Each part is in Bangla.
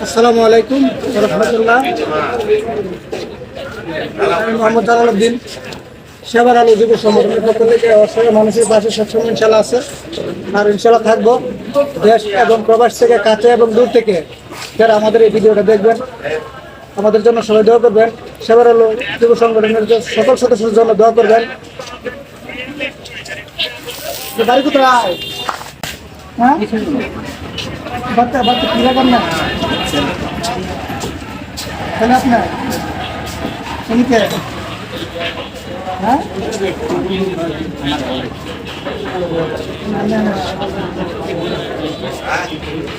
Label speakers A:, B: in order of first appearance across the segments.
A: আসসালামু আলাইকুম রহমতুল্লাহ। আমি মোহাম্মদ জালালউদ্দিন, সেবার আলো যুব সংগঠনের পক্ষ থেকে অসহায় মানুষের পাশে সবসময় ইনশাল্লাহ আছে আর ইনশাল্লাহ থাকবো। দেশ এবং প্রবাস থেকে, কাছে এবং দূর থেকে যারা আমাদের এই ভিডিওটা দেখবেন, আমাদের জন্য সবাই দোয়া করবেন। সেবার আলো যুব সংগঠনের সকল সদস্যদের জন্য দোয়া করবেন। বাড়ি কোথায়? হ্যাঁ, বাচ্চা বাচ্চা কি লাগান না তাহলে আপনার এদিকে, হ্যাঁ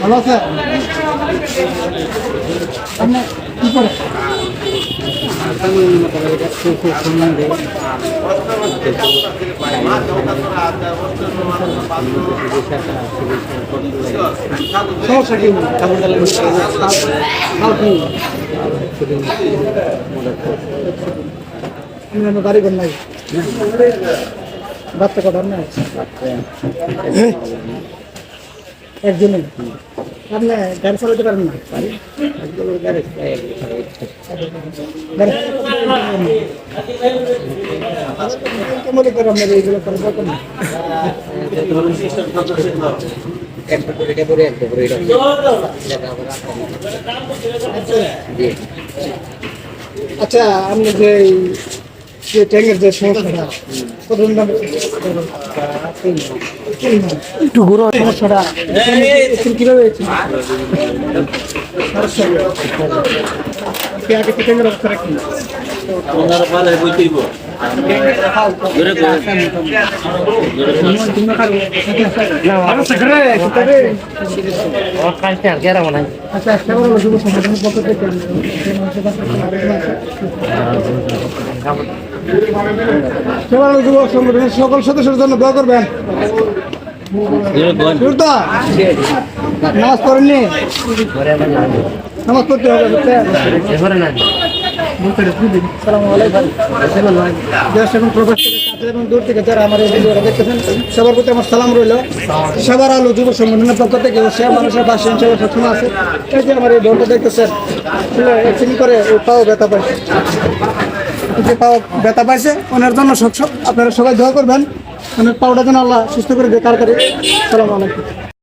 A: ভালো আছে? আপনি কি করে? সমস্যা কি? গাড়ি কর নাই, বাচ্চা কটার না একজনে। আপনি গাড়ি চালাতে পারেন না? মনে করেন আপনার এইগুলো করে দরকার না। আচ্ছা, আপনি যে ট্যাঙ্কের যে সমস্যাটা একটু ঘুরো, সমস্যাটা কিভাবে আগে ট্যাঙ্কের অবস্থা রাখি? সকল সদস্যের জন্য দোয়া করবেন। নামাজ পড়েননি? নামাজ পড়তে হবে। দেশ এবং প্রবাস থেকে, কাছে এবং দূর থেকে যারা আমার এই ভিডিওটা দেখতেছেন, সবার প্রতি আমার সালাম রইল। সেবার আলো যুব সংগঠনের পক্ষ থেকে সে মানুষের পাশে ইনশাআল্লাহ সবসময় আছে। এই যে আমার এই বোনটা দেখতেছেন, অ্যাক্সিডেন্ট করে ওই পাও ব্যথা পাইছে, যে পাও ব্যথা পাইছে, ওনার জন্য আপনারা সবাই দোয়া করবেন। ওনার পাওটা যেন আল্লাহ সুস্থ করে দেয় তাড়াতাড়ি। সালাম আলাইকুম।